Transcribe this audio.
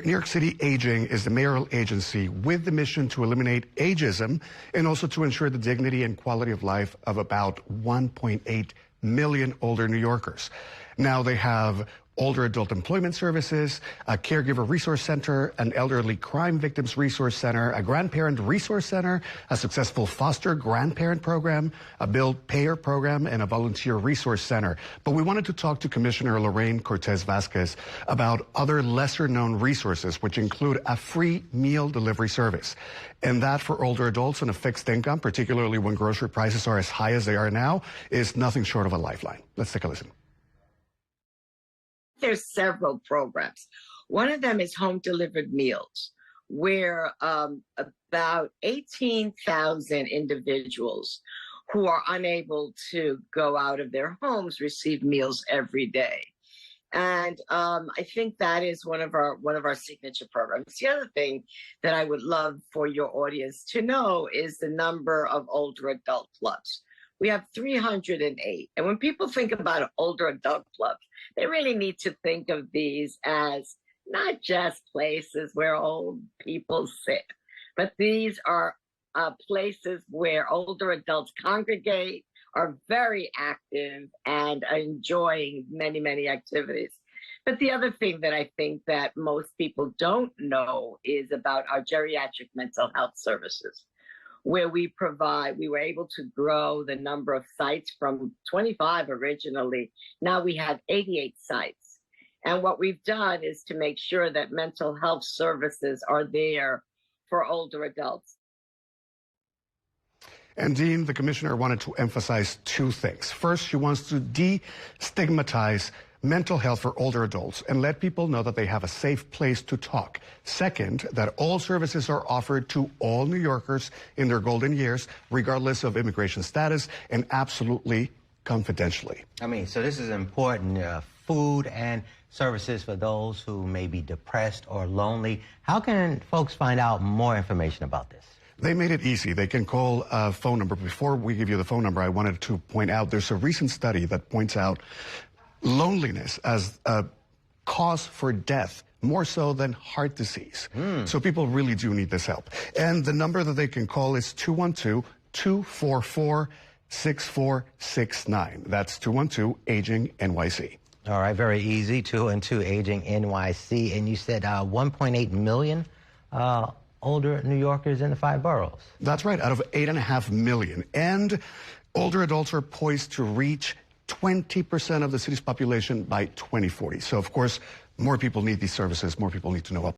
New York City Aging is the mayoral agency with the mission to eliminate ageism and also to ensure the dignity and quality of life of about 1.8 million older New Yorkers. Now they have older adult employment services, a caregiver resource center, an elderly crime victims resource center, a grandparent resource center, a successful foster grandparent program, a bill payer program, and a volunteer resource center. But we wanted to talk to Commissioner Lorraine Cortés-Vázquez about other lesser known resources, which include a free meal delivery service. And that for older adults on a fixed income, particularly when grocery prices are as high as they are now, is nothing short of a lifeline. Let's take a listen. There's several programs. One of them is home delivered meals, where about 18,000 individuals who are unable to go out of their homes receive meals every day. And I think that is one of our signature programs. The other thing that I would love for your audience to know is the number of older adult clubs. We have 308. And when people think about older adult clubs, they really need to think of these as not just places where old people sit, but these are places where older adults congregate, are very active, and are enjoying many, many activities. But the other thing that I think that most people don't know is about our geriatric mental health services, where we were able to grow the number of sites from 25 originally. Now we have 88 sites. And what we've done is to make sure that mental health services are there for older adults. And Dean, the commissioner wanted to emphasize two things. First, she wants to destigmatize mental health for older adults and let people know that they have a safe place to talk. Second, that all services are offered to all New Yorkers in their golden years, regardless of immigration status, and absolutely confidentially. So this is important, food and services for those who may be depressed or lonely. How can folks find out more information about this? They made it easy. They can call a phone number. Before we give you the phone number, I wanted to point out there's a recent study that points out loneliness as a cause for death, more so than heart disease. So people really do need this help. And the number that they can call is 212-244-6469. That's 212-AGING NYC. All right, very easy, 212-AGING NYC. And you said 1.8 million older New Yorkers in the 5 boroughs. That's right, out of 8.5 million. And older adults are poised to reach 20% of the city's population by 2040. So, of course, more people need these services, more people need to know about